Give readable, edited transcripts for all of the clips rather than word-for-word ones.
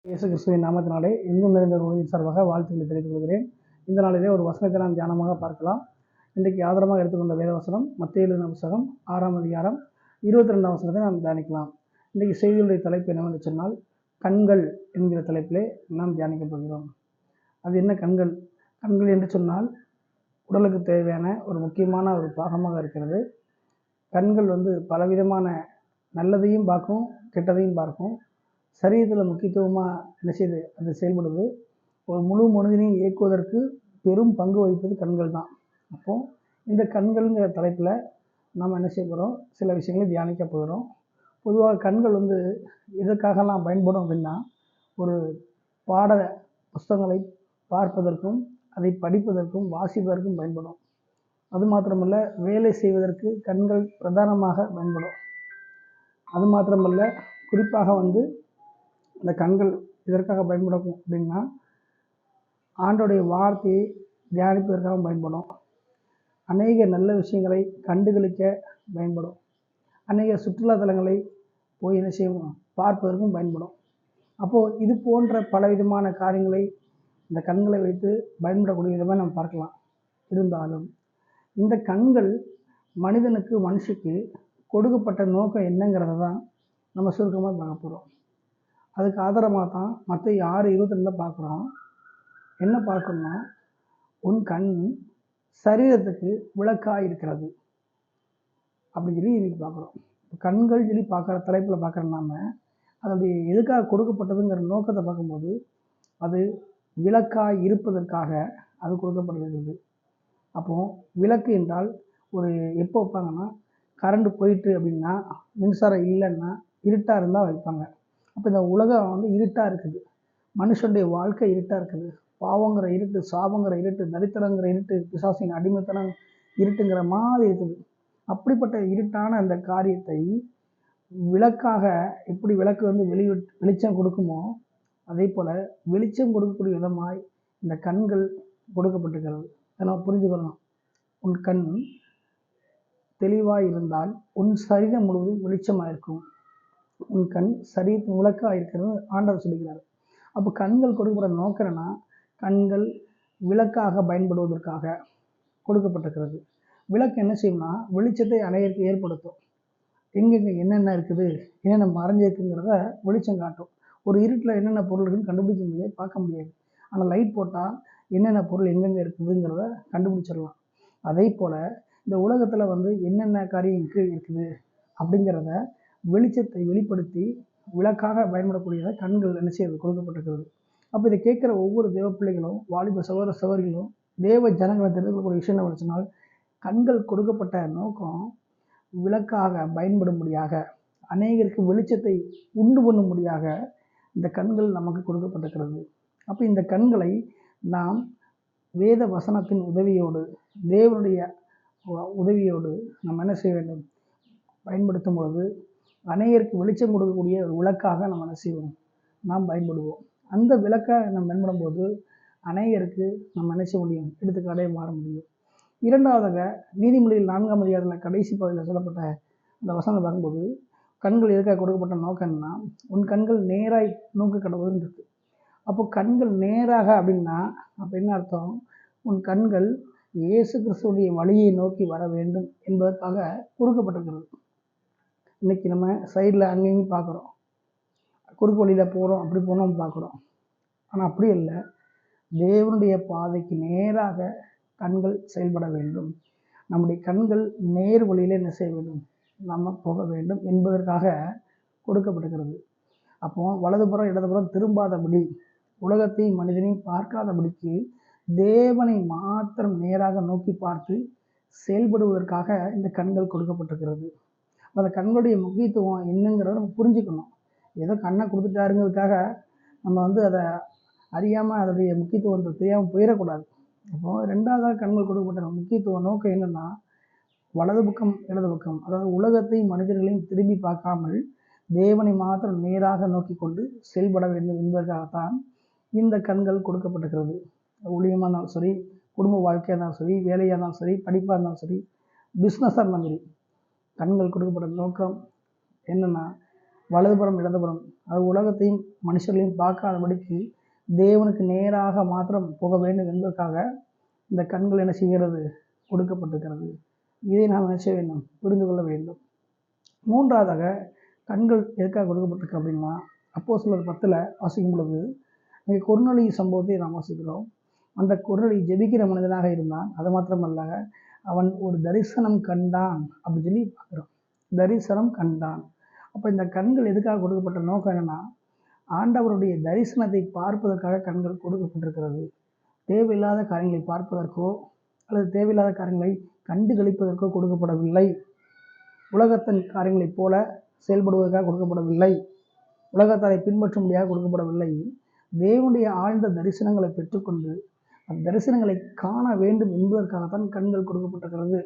இயேசு கிறிஸ்துவின் நாமத்தினாலே எங்கும் நிறைந்த உலகின் சார்பாக வாழ்த்துக்களை தெரிவித்துக் கொள்கிறேன். இந்த நாளிலே ஒரு வசனத்தை நாம் தியானமாக பார்க்கலாம். இன்றைக்கு ஆதாரமாக எடுத்துக்கொண்ட வேத வசனம் மத்தேயு எழுதின புத்தகம் 6ஆம் அதிகாரம் 22ஆம் வசனத்தை நாம் தியானிக்கலாம். இன்றைக்கு செய்தியுடைய தலைப்பு என்னவென்று சொன்னால், கண்கள் என்கிற தலைப்பிலே நாம் தியானிக்கப் போகிறோம். அது என்ன கண்கள்? கண்கள் என்று சொன்னால் உடலுக்கு தேவையான ஒரு முக்கியமான ஒரு பாகமாக இருக்கிறது. கண்கள் பலவிதமான நல்லதையும் பார்க்கும், கெட்டதையும் பார்க்கும். சரீரத்தில் முக்கியத்துவமாக என்ன செய்யுது, அது செயல்படுது. ஒரு முழு மனிதனையும் இயக்குவதற்கு பெரும் பங்கு வகிப்பது கண்கள் தான். அப்போது இந்த கண்கள்ங்கிற தலைப்பில் நாம் என்ன செய்ய போகிறோம், சில விஷயங்களை தியானிக்க போகிறோம். பொதுவாக கண்கள் எதற்காகலாம் பயன்படும் அப்படின்னா, ஒரு பாட புஸ்தகங்களை பார்ப்பதற்கும் அதை படிப்பதற்கும் வாசிப்பதற்கும் பயன்படும். அது மாத்திரமல்ல, வேலை செய்வதற்கு கண்கள் பிரதானமாக பயன்படும். அது மாத்திரமல்ல, குறிப்பாக இந்த கண்கள் இதற்காக பயன்படும் அப்படின்னா, ஆண்டோடைய வார்த்தையை தியானிப்பதற்காக பயன்படும். அநேக நல்ல விஷயங்களை கண்டுகளிக்க பயன்படும். அநேக சுற்றுலாத்தலங்களை போய் என்ன செய்யணும், பார்ப்பதற்கும் பயன்படும். அப்போது இது போன்ற பலவிதமான காரியங்களை இந்த கண்களை வைத்து பயன்படக்கூடிய விதமாக நம்ம பார்க்கலாம். இருந்தாலும் இந்த கண்கள் மனுஷிக்கு கொடுக்கப்பட்ட நோக்கம் என்னங்கிறத தான் நம்ம சுருக்கமாக பார்க்க போகிறோம். அதுக்கு ஆதாரமாக தான் மத்தேயு 6:22 பார்க்குறோம். என்ன பார்க்கணும்னா, உன் கண் சரீரத்துக்கு விளக்காக இருக்கிறது அப்படின்னு சொல்லி இன்னைக்கு பார்க்குறோம். கண்கள் சொல்லி பார்க்குற தலைப்பில் பார்க்குற நாம அதனுடைய எதுக்காக கொடுக்கப்பட்டதுங்கிற நோக்கத்தை பார்க்கும்போது, அது விளக்காக இருப்பதற்காக அது கொடுக்கப்படுகிறது. அப்போது விளக்கு என்றால் எப்போ வைப்பாங்கன்னா, கரண்ட் போயிட்டு அப்படின்னா, மின்சாரம் இல்லைன்னா, இருட்டாக இருந்தால் வைப்பாங்க. அப்போ இந்த உலகம் இருட்டாக இருக்குது, மனுஷனுடைய வாழ்க்கை இருட்டாக இருக்குது. பாவங்கிற இருட்டு, சாபங்கிற இருட்டு, தரித்திரங்கிற இருட்டு, பிசாசின் அடிமைத்தனம் இருட்டுங்கிற மாதிரி இருக்குது. அப்படிப்பட்ட இருட்டான அந்த காரியத்தை விளக்காக, எப்படி விளக்கு வெளிச்சம் கொடுக்குமோ அதே போல் வெளிச்சம் கொடுக்கக்கூடிய விதமாய் இந்த கண்கள் கொடுக்கப்பட்டிருக்கிறது. அதை நம்ம புரிஞ்சுக்கணும். உன் கண் தெளிவாக இருந்தால் உன் சரீரம் முழுவதும் வெளிச்சமாக இருக்கும். உன் கண் சரீரத்தின் விளக்காக இருக்கிறது ஆண்டவர் சொல்லுகிறார். அப்போ கண்கள் கொடுக்கப்படுற நோக்கம் என்னன்னா, கண்கள் விளக்காக பயன்படுவதற்காக கொடுக்கப்பட்டிருக்கிறது. விளக்கு என்ன செய்யும்னா, வெளிச்சத்தை அனைவருக்கு ஏற்படுத்தும். எங்கெங்கே என்னென்ன இருக்குது, என்னென்ன மறைஞ்சிருக்குங்கிறத வெளிச்சம் காட்டும். ஒரு இருட்டில் என்னென்ன பொருள் இருக்குன்னு கண்டுபிடிக்க முடியாது, பார்க்க முடியாது. ஆனால் லைட் போட்டால் என்னென்ன பொருள் எங்கெங்கே இருக்குதுங்கிறத கண்டுபிடிச்சிடலாம். அதே போல் இந்த உலகத்தில் என்னென்ன காரியம் இருக்குது அப்படிங்கிறத வெளிச்சத்தை வெளிப்படுத்தி விளக்காக பயன்படக்கூடியதை கண்கள் என்ன செய்வது கொடுக்கப்பட்டிருக்கிறது. அப்போ இதை கேட்குற ஒவ்வொரு தேவ பிள்ளைகளும், வாலிப சகோதர சகோதரிகளும், தேவ ஜனங்களை தெரிந்து கொள்ளக்கூடிய விஷயம் என்ன சொன்னால், கண்கள் கொடுக்கப்பட்ட நோக்கம் விளக்காக பயன்படும்படியாக, அநேகருக்கு வெளிச்சத்தை உண்டு பண்ணும்படியாக இந்த கண்கள் நமக்கு கொடுக்கப்பட்டிருக்கிறது. அப்போ இந்த கண்களை நாம் வேத வசனத்தின் உதவியோடு, தேவனுடைய உதவியோடு நம்ம என்ன செய்ய வேண்டும், பயன்படுத்தும் பொழுது அநேகருக்கு வெளிச்சம் கொடுக்கக்கூடிய ஒரு விளக்காக நம்ம என்ன செய்வோம், நாம் பயன்படுவோம். அந்த விளக்கை நம்ம பயன்படும் போது அநேகருக்கு நம்ம என்ன செய்ய முடியும், எடுத்துக்காட்டே மாற முடியும். இரண்டாவதாக, நீதிமொழிகள் 4ஆம் அதிகாரத்தில் கடைசி பகுதியில் சொல்லப்பட்ட அந்த வசனம் பார்க்கும்போது, கண்கள் எதுக்காக கொடுக்கப்பட்ட நோக்கம் என்னன்னா, உன் கண்கள் நேராய் நோக்க கடவுள்னு இருக்கு. அப்போ கண்கள் நேராக அப்படின்னா அப்போ என்ன அர்த்தம், உன் கண்கள் இயேசு கிறிஸ்துவுடைய வழியை நோக்கி வர வேண்டும் என்பதற்காக கொடுக்கப்பட்டிருக்கிறது. இன்றைக்கி நம்ம சைடில் அங்கேயும் பார்க்குறோம், குறுக்கு வழியில் போகிறோம், அப்படி போனோம் பார்க்குறோம். ஆனால் அப்படி இல்லை, தேவனுடைய பாதைக்கு நேராக கண்கள் செயல்பட வேண்டும். நம்முடைய கண்கள் நேர் வழியில் என்ன செய்ய வேண்டும், நம்ம போக வேண்டும் என்பதற்காக கொடுக்கப்பட்டிருக்கிறது. அப்போது வலதுபுறம் இடதுபுறம் திரும்பாதபடி, உலகத்தையும் மனிதனையும் பார்க்காதபடிக்கு தேவனை மாத்திரம் நேராக நோக்கி பார்த்து செயல்படுவதற்காக இந்த கண்கள் கொடுக்கப்பட்டிருக்கிறது. அந்த கண்களுடைய முக்கியத்துவம் என்னங்கிறத நம்ம புரிஞ்சுக்கணும். ஏதோ கண்ணை கொடுத்துட்டாருங்கிறதுக்காக நம்ம அதை அறியாமல் அதோடைய முக்கியத்துவம் தெரியாமல் போயிடக்கூடாது. அப்போது ரெண்டாவதாக கண்கள் கொடுக்கப்பட்ட முக்கியத்துவம் நோக்கம் என்னென்னா, வலது பக்கம் இடது பக்கம், அதாவது உலகத்தையும் மனிதர்களையும் திரும்பி பார்க்காமல் தேவனை மாத்திரம் நேராக நோக்கி கொண்டு செயல்பட வேண்டும் என்பதற்காகத்தான் இந்த கண்கள் கொடுக்கப்பட்டிருக்கிறது. ஊழியமாக இருந்தாலும் சரி, குடும்ப வாழ்க்கையாக இருந்தாலும் சரி, வேலையாக இருந்தாலும் சரி, படிப்பாக இருந்தாலும் சரி, பிஸ்னஸாக இருந்தாலும் சரி, கண்கள் கொடுக்கப்பட்ட நோக்கம் என்னென்னா, வலதுபுறம் இடதுபுறம் அது உலகத்தையும் மனுஷர்களையும் பார்க்காதபடிக்கு தேவனுக்கு நேராக மாத்திரம் போக வேண்டும் என்பதற்காக இந்த கண்கள் என்ன செய்கிறது, கொடுக்கப்பட்டிருக்கிறது. இதை நாம் என்ன செய்ய வேண்டும், புரிந்து கொள்ள வேண்டும். மூன்றாவதாக கண்கள் எதுக்காக கொடுக்கப்பட்டிருக்கு அப்படின்னா, அப்போஸ்தலர் 10 வாசிக்கும் பொழுது அங்கே கொர்நேலியு சம்பவத்தை நாம் வாசிக்கிறோம். அந்த கொர்நேலியு ஜெபிக்கிற மனிதனாக இருந்தான். அது மாத்திரமல்ல, அவன் ஒரு தரிசனம் கண்டான் அப்படின்னு சொல்லி பார்க்குறோம். தரிசனம் கண்டான். அப்போ இந்த கண்கள் எதுக்காக கொடுக்கப்பட்ட நோக்கம் என்னென்னா, ஆண்டவருடைய தரிசனத்தை பார்ப்பதற்காக கண்கள் கொடுக்கப்பட்டிருக்கிறது. தேவையில்லாத காரியங்களை பார்ப்பதற்கோ அல்லது தேவையில்லாத காரியங்களை கண்டு களிப்பதற்கோ கொடுக்கப்படவில்லை. உலகத்தின் காரியங்களைப் போல செயல்படுவதற்காக கொடுக்கப்படவில்லை. உலகத்தாரை பின்பற்றும்படியாக கொடுக்கப்படவில்லை. தேவனுடைய ஆழ்ந்த தரிசனங்களை பெற்றுக்கொண்டு அந்த தரிசனங்களை காண வேண்டும் என்பதற்காகத்தான் கண்கள் கொடுக்கப்பட்டிருக்கிறது.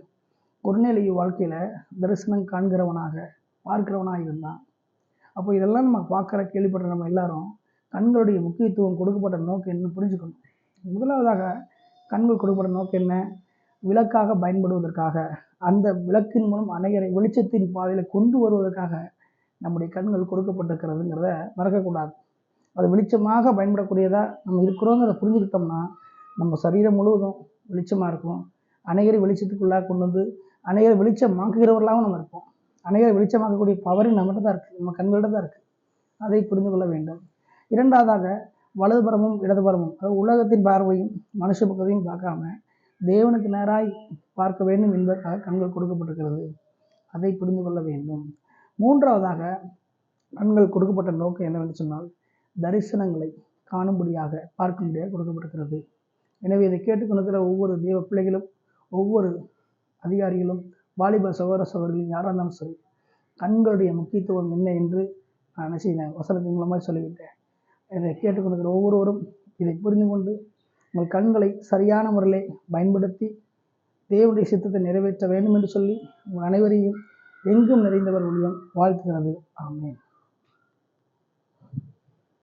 கொர்நேலியு வாழ்க்கையில் தரிசனம் காண்கிறவனாக பார்க்கிறவனாக இருந்தான். அப்போ இதெல்லாம் நம்ம பார்க்குற கேள்விப்பட்ட நம்ம எல்லாரும் கண்களுடைய முக்கியத்துவம் கொடுக்கப்பட்ட நோக்கம் என்ன புரிஞ்சுக்கணும். முதலாவதாக கண்கள் கொடுக்கப்பட்ட நோக்கம் என்ன, விளக்காக பயன்படுவதற்காக, அந்த விளக்கின் மூலம் அநேகரை வெளிச்சத்தின் பாதையில் கொண்டு வருவதற்காக நம்முடைய கண்கள் கொடுக்கப்பட்டிருக்கிறதுங்கிறத மறக்கக்கூடாது. அது வெளிச்சமாக பயன்படக்கூடியதாக நம்ம இருக்கிறோங்கிறத புரிஞ்சுக்கிட்டோம்னா நம்ம சரீரம் முழுவதும் வெளிச்சமாக இருக்கும். அநேகரை வெளிச்சத்துக்குள்ளாக கொண்டு வந்து அநேகரை வெளிச்சமாக்குகிறவர்களாகவும் நம்ம இருப்போம். அநேகரை வெளிச்சமாக்கக்கூடிய பவரும் நம்மகிட்ட தான் இருக்குது, நம்ம கண்கள்கிட்ட தான் இருக்குது. அதை புரிந்து கொள்ள வேண்டும். இரண்டாவதாக வலதுபுறமும் இடதுபுறமும், அதாவது உலகத்தின் பார்வையும் மனுஷ பக்கத்தையும் பார்க்காம தேவனுக்கு நேராய் பார்க்க வேண்டும் என்பதற்காக கண்கள் கொடுக்கப்பட்டிருக்கிறது. அதை புரிந்து கொள்ள வேண்டும். மூன்றாவதாக கண்கள் கொடுக்கப்பட்ட நோக்கம் என்னவென்று சொன்னால், தரிசனங்களை காணும்படியாக பார்க்கும்படியாக கொடுக்கப்பட்டிருக்கிறது. எனவே இதை கேட்டுக்கொண்டிருக்கிற ஒவ்வொரு தேவ பிள்ளைகளும், ஒவ்வொரு அதிகாரிகளும், வாலிப சகோதர சகோதரிகளும் யாராக இருந்தாலும் சரி, கண்களுடைய முக்கியத்துவம் என்ன என்று நான் என்ன செய்தேன், வசனத்தின் மூலமாக சொல்லிவிட்டேன். இதை கேட்டுக்கொண்டிருக்கிற ஒவ்வொருவரும் இதை புரிந்து கொண்டு உங்கள் கண்களை சரியான முறையில் பயன்படுத்தி தேவனுடைய சித்தத்தை நிறைவேற்ற வேண்டும் என்று சொல்லி உங்கள் அனைவரையும் எங்கும் நிறைந்தவர் ஊழியம் வாழ்த்துகிறது. ஆமென்.